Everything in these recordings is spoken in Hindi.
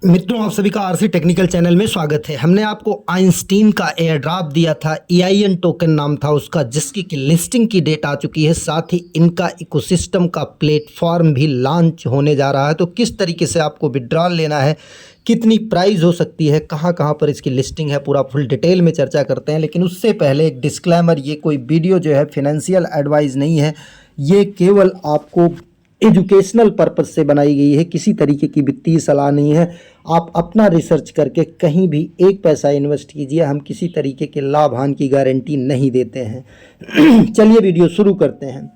मित्रों, आप सभी का आरसी टेक्निकल चैनल में स्वागत है। हमने आपको आइंस्टीन का एयर ड्रॉप दिया था, EIN टोकन नाम था उसका, जिसकी की लिस्टिंग की डेट आ चुकी है। साथ ही इनका इकोसिस्टम का प्लेटफॉर्म भी लॉन्च होने जा रहा है। तो किस तरीके से आपको विड्रॉल लेना है, कितनी प्राइस हो सकती है, कहाँ कहाँ पर इसकी लिस्टिंग है, पूरा फुल डिटेल में चर्चा करते हैं। लेकिन उससे पहले एक डिस्क्लेमर, ये कोई वीडियो जो है फिनेंशियल एडवाइस नहीं है, ये केवल आपको एजुकेशनल पर्पस से बनाई गई है, किसी तरीके की वित्तीय सलाह नहीं है। आप अपना रिसर्च करके कहीं भी एक पैसा इन्वेस्ट कीजिए, हम किसी तरीके के लाभ हानि की गारंटी नहीं देते हैं। चलिए वीडियो शुरू करते हैं।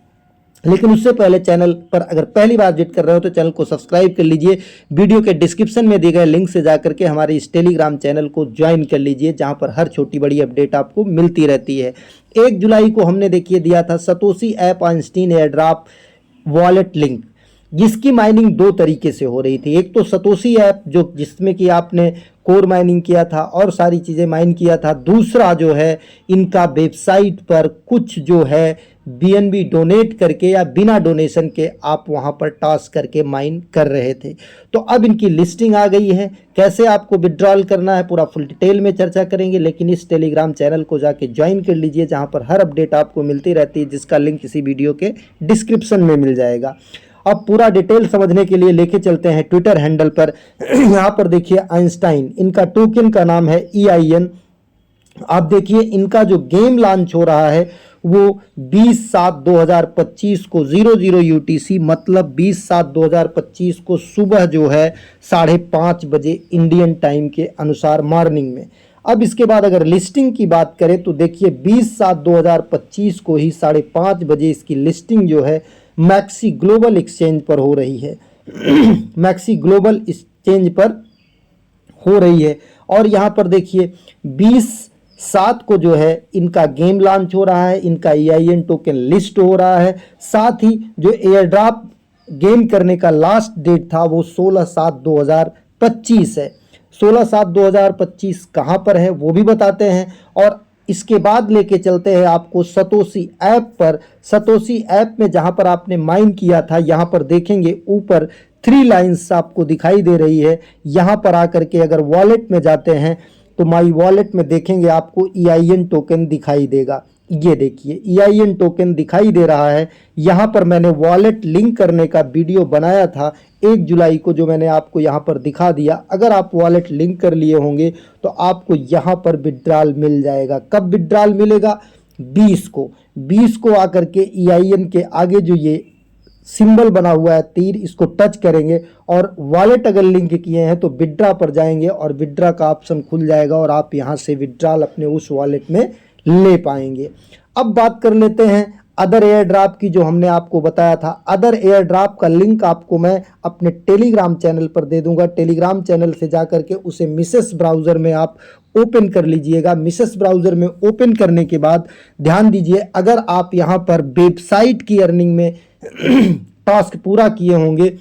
लेकिन उससे पहले चैनल पर अगर पहली बार विजिट कर रहे हो तो चैनल को सब्सक्राइब कर लीजिए। वीडियो के डिस्क्रिप्शन में दिए गए लिंक से जाकर के हमारे इस टेलीग्राम चैनल को ज्वाइन कर लीजिए, जहां पर हर छोटी बड़ी अपडेट आपको मिलती रहती है। 1 जुलाई को हमने देखिए दिया था Satoshi app Einstein air drop wallet link, जिसकी माइनिंग 2 तरीके से हो रही थी। एक तो सतोशी ऐप जो जिसमें कि आपने कोर माइनिंग किया था और सारी चीज़ें माइन किया था। दूसरा जो है इनका वेबसाइट पर कुछ जो है BNB डोनेट करके या बिना डोनेशन के आप वहां पर टास्क करके माइन कर रहे थे। तो अब इनकी लिस्टिंग आ गई है, कैसे आपको विड्रॉल करना है पूरा फुल डिटेल में चर्चा करेंगे। लेकिन इस टेलीग्राम चैनल को जाके ज्वाइन कर लीजिए, जहां पर हर अपडेट आपको मिलती रहती है, जिसका लिंक इसी वीडियो के डिस्क्रिप्शन में मिल जाएगा। अब पूरा डिटेल समझने के लिए लेके चलते हैं ट्विटर हैंडल पर। यहाँ पर देखिए आइंस्टाइन, इनका टोकन का नाम है EIN। आप देखिए इनका जो गेम लॉन्च हो रहा है वो 20/7/2025 को 00 UTC मतलब 20/7/2025 को सुबह जो है 5:30 बजे इंडियन टाइम के अनुसार मॉर्निंग में। अब इसके बाद अगर लिस्टिंग की बात करें तो देखिए 20/7/2025 को ही 5:30 बजे इसकी लिस्टिंग जो है मैक्सी ग्लोबल एक्सचेंज पर हो रही है। मैक्सी ग्लोबल एक्सचेंज पर हो रही है। और यहाँ पर देखिए 20/7 को जो है इनका गेम लॉन्च हो रहा है, इनका EIN टोकन लिस्ट हो रहा है। साथ ही जो एयर ड्रॉप गेम करने का लास्ट डेट था वो 16/7/2025 है। 16/7/2025 कहाँ पर है वो भी बताते हैं। और इसके बाद लेके चलते हैं आपको सतोशी ऐप पर। सतोशी ऐप में जहां पर आपने माइन किया था, यहां पर देखेंगे ऊपर 3 लाइंस आपको दिखाई दे रही है। यहां पर आकर के अगर वॉलेट में जाते हैं तो माई वॉलेट में देखेंगे आपको EIN टोकन दिखाई देगा। ये देखिए EIN टोकन दिखाई दे रहा है। यहाँ पर मैंने वॉलेट लिंक करने का वीडियो बनाया था 1 जुलाई को, जो मैंने आपको यहाँ पर दिखा दिया। अगर आप वॉलेट लिंक कर लिए होंगे तो आपको यहाँ पर विड्रॉल मिल जाएगा। कब विड्रॉल मिलेगा? 20 को आकर के EIN के आगे जो ये सिंबल बना हुआ है तीर, इसको टच करेंगे और वॉलेट अगर लिंक किए हैं तो विड्रा पर जाएंगे और विड्रा का ऑप्शन खुल जाएगा और आप यहां से विड्रॉल अपने उस वॉलेट में ले पाएंगे। अब बात कर लेते हैं अदर एयर ड्रॉप की, जो हमने आपको बताया था। अदर एयर ड्रॉप का लिंक आपको मैं अपने टेलीग्राम चैनल पर दे दूंगा। टेलीग्राम चैनल से जाकर के उसे मिसेस ब्राउज़र में आप ओपन कर लीजिएगा। मिसेस ब्राउज़र में ओपन करने के बाद ध्यान दीजिए, अगर आप यहाँ पर वेबसाइट की अर्निंग में टास्क पूरा किए होंगे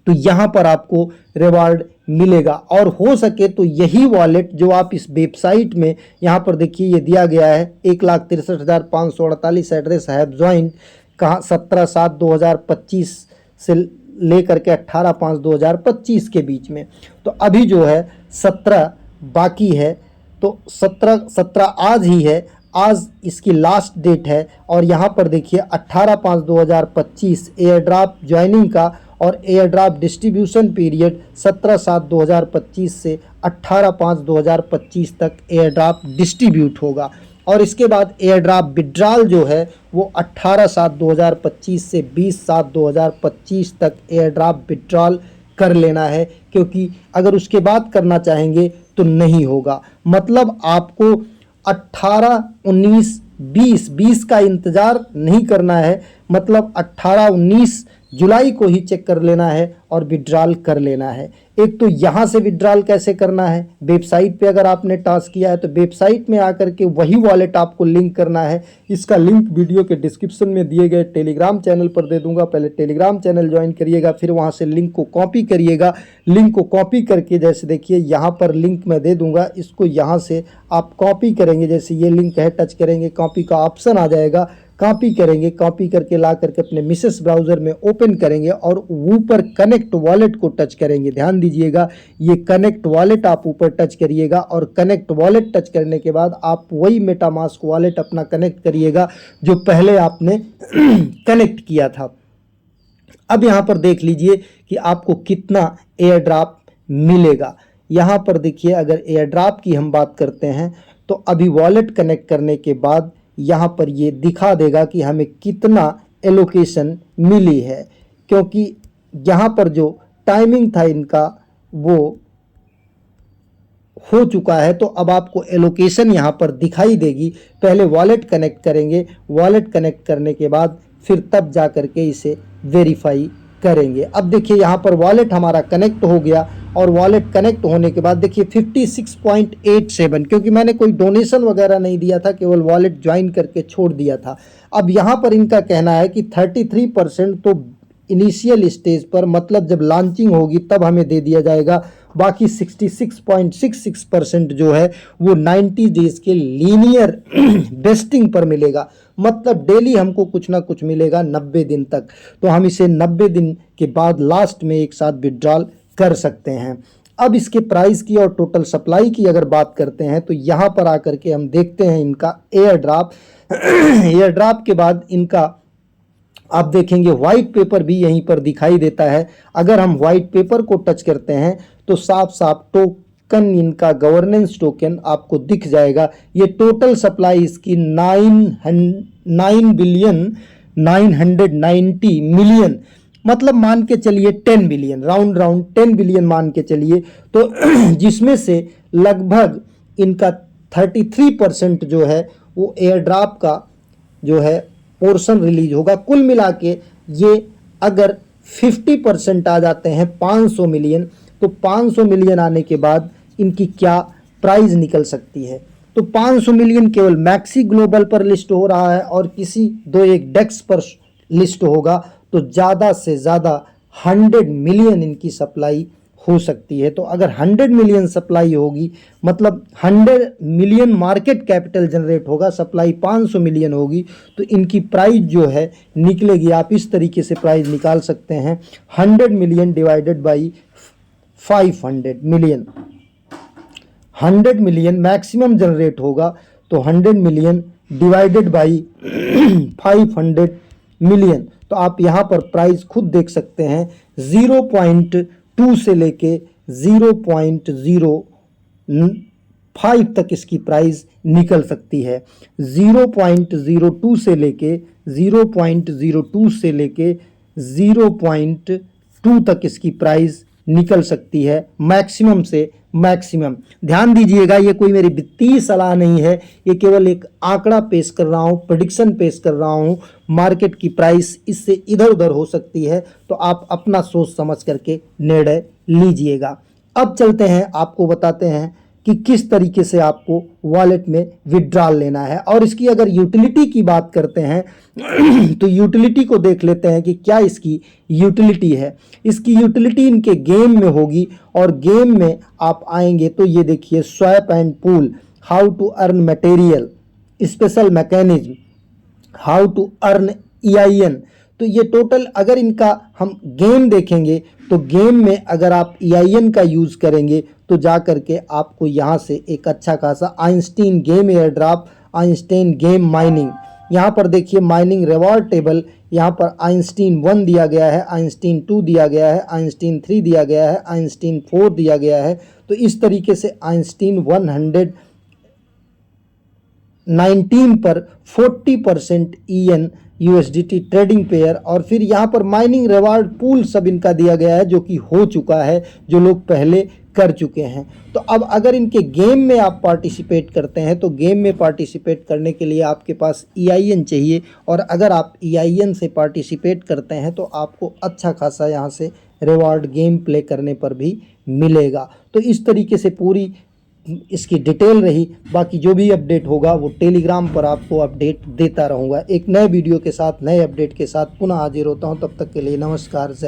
तो यहाँ पर आपको रिवार्ड मिलेगा। और हो सके तो यही वॉलेट जो आप इस वेबसाइट में यहाँ पर देखिए ये दिया गया है 1,63,548 एड्रेस हैव ज्वाइन, कहाँ 17/7/2025 से लेकर के 18/5/2025 के बीच में। तो अभी जो है 17 बाकी है, तो 17 आज ही है, आज इसकी लास्ट डेट है। और यहाँ पर देखिए 18/5/2025 एयर ड्रॉप ज्वाइनिंग का और एयर ड्रॉप डिस्ट्रीब्यूशन पीरियड 17/7/2025 से 18/5/2025 तक एयर ड्रॉप डिस्ट्रीब्यूट होगा। और इसके बाद एयर ड्रॉप विड्रॉल जो है वो 18/7/2025 से 20/7/2025 तक एयर ड्रॉप विड्रॉल कर लेना है, क्योंकि अगर उसके बाद करना चाहेंगे तो नहीं होगा। मतलब आपको 18, 19, 20 का इंतज़ार नहीं करना है, मतलब 18, 19 जुलाई को ही चेक कर लेना है और विड्रॉल कर लेना है। एक तो यहाँ से विड्रॉल कैसे करना है, वेबसाइट पे अगर आपने टास्क किया है तो वेबसाइट में आकर के वही वॉलेट आपको लिंक करना है। इसका लिंक वीडियो के डिस्क्रिप्शन में दिए गए टेलीग्राम चैनल पर दे दूंगा। पहले टेलीग्राम चैनल ज्वाइन करिएगा, फिर वहाँ से लिंक को कॉपी करिएगा। लिंक को कॉपी करके जैसे देखिए यहाँ पर लिंक मैं दे दूंगा, इसको यहाँ से आप कॉपी करेंगे। जैसे ये लिंक है, टच करेंगे, कॉपी का ऑप्शन आ जाएगा, कॉपी करेंगे, कॉपी करके ला करके अपने मिसेस ब्राउज़र में ओपन करेंगे और ऊपर कनेक्ट वॉलेट को टच करेंगे। ध्यान दीजिएगा, ये कनेक्ट वॉलेट आप ऊपर टच करिएगा और कनेक्ट वॉलेट टच करने के बाद आप वही मेटामास्क वॉलेट अपना कनेक्ट करिएगा जो पहले आपने कनेक्ट किया था। अब यहाँ पर देख लीजिए कि आपको कितना एयर ड्रॉप मिलेगा। यहाँ पर देखिए, अगर एयर ड्रॉप की हम बात करते हैं तो अभी वॉलेट कनेक्ट करने के बाद यहाँ पर ये दिखा देगा कि हमें कितना एलोकेशन मिली है, क्योंकि यहाँ पर जो टाइमिंग था इनका वो हो चुका है। तो अब आपको एलोकेशन यहाँ पर दिखाई देगी। पहले वॉलेट कनेक्ट करेंगे, वॉलेट कनेक्ट करने के बाद फिर तब जा करके इसे वेरीफाई करेंगे। अब देखिए यहाँ पर वॉलेट हमारा कनेक्ट हो गया और वॉलेट कनेक्ट होने के बाद देखिए 56.87, क्योंकि मैंने कोई डोनेशन वगैरह नहीं दिया था, केवल वॉलेट ज्वाइन करके छोड़ दिया था। अब यहाँ पर इनका कहना है कि 33% तो इनिशियल स्टेज पर, मतलब जब लॉन्चिंग होगी तब हमें दे दिया जाएगा। बाकी 66.66% जो है वो 90 डेज के लीनियर वेस्टिंग पर मिलेगा, मतलब डेली हमको कुछ ना कुछ मिलेगा 90 दिन तक। तो हम इसे 90 दिन के बाद लास्ट में एक साथ विड्रॉल कर सकते हैं। अब इसके प्राइस की और टोटल सप्लाई की अगर बात करते हैं तो यहाँ पर आकर के हम देखते हैं इनका एयर ड्रॉप। एयर ड्रॉप के बाद इनका आप देखेंगे व्हाइट पेपर भी यहीं पर दिखाई देता है। अगर हम व्हाइट पेपर को टच करते हैं तो साफ साफ टोकन, इनका गवर्नेंस टोकन आपको दिख जाएगा। ये टोटल सप्लाई इसकी 9,990 मिलियन, मतलब मान के चलिए 10 बिलियन, राउंड 10 बिलियन मान के चलिए। तो जिसमें से लगभग इनका 33% जो है वो एयर ड्रॉप का जो है पोर्शन रिलीज होगा। कुल मिला के ये अगर 50% आ जाते हैं 500 मिलियन, तो 500 मिलियन आने के बाद इनकी क्या प्राइस निकल सकती है। तो 500 मिलियन केवल मैक्सी ग्लोबल पर लिस्ट हो रहा है और किसी 2-1 डेक्स पर लिस्ट होगा, तो ज़्यादा से ज़्यादा 100 मिलियन इनकी सप्लाई हो सकती है। तो अगर 100 मिलियन सप्लाई होगी, मतलब 100 मिलियन मार्केट कैपिटल जनरेट होगा, सप्लाई 500 मिलियन होगी, तो इनकी प्राइस जो है निकलेगी। आप इस तरीके से प्राइस निकाल सकते हैं, 100 million divided by 500 million. 100 million maximum generate होगा, तो 100 मिलियन डिवाइडेड बाई 500 मिलियन। तो आप यहाँ पर प्राइस खुद देख सकते हैं, 0.2 से लेके 0.05 तक इसकी प्राइस निकल सकती है। 0.02 से लेके 0.02 से लेके 0.2 तक इसकी प्राइस निकल सकती है, मैक्सिमम से मैक्सिमम। ध्यान दीजिएगा, ये कोई मेरी वित्तीय सलाह नहीं है, ये केवल एक आंकड़ा पेश कर रहा हूँ, प्रेडिक्शन पेश कर रहा हूँ। मार्केट की प्राइस इससे इधर उधर हो सकती है, तो आप अपना सोच समझ करके निर्णय लीजिएगा। अब चलते हैं, आपको बताते हैं कि किस तरीके से आपको वॉलेट में विड्रॉल लेना है। और इसकी अगर यूटिलिटी की बात करते हैं तो यूटिलिटी को देख लेते हैं कि क्या इसकी यूटिलिटी है। इसकी यूटिलिटी इनके गेम में होगी, और गेम में आप आएंगे तो ये देखिए, swap and pool, how to earn material, special mechanism, how to earn EIN। तो ये टोटल अगर इनका हम गेम देखेंगे तो गेम में अगर आप EIN का यूज़ करेंगे तो जा करके आपको यहाँ से एक अच्छा खासा Einstein game air drop, Einstein game mining, यहाँ पर देखिए माइनिंग रिवॉर्ड टेबल, यहाँ पर आइंस्टीन 1 दिया गया है, आइंस्टीन 2 दिया गया है, आइंस्टीन 3 दिया गया है, आइंस्टीन 4 दिया गया है। तो इस तरीके से आइंस्टीन 119 पर 40% EN USDT ट्रेडिंग पेयर, और फिर यहाँ पर माइनिंग रिवार्ड पूल सब इनका दिया गया है जो कि हो चुका है, जो लोग पहले कर चुके हैं। तो अब अगर इनके गेम में आप पार्टिसिपेट करते हैं तो गेम में पार्टिसिपेट करने के लिए आपके पास EIN चाहिए, और अगर आप EIN से पार्टिसिपेट करते हैं तो आपको अच्छा खासा यहाँ से रिवार्ड गेम प्ले करने पर भी मिलेगा। तो इस तरीके से पूरी इसकी डिटेल रही। बाकी जो भी अपडेट होगा वो टेलीग्राम पर आपको अपडेट देता रहूँगा। एक नए वीडियो के साथ, नए अपडेट के साथ पुनः हाजिर होता हूँ। तब तक के लिए नमस्कार, जय।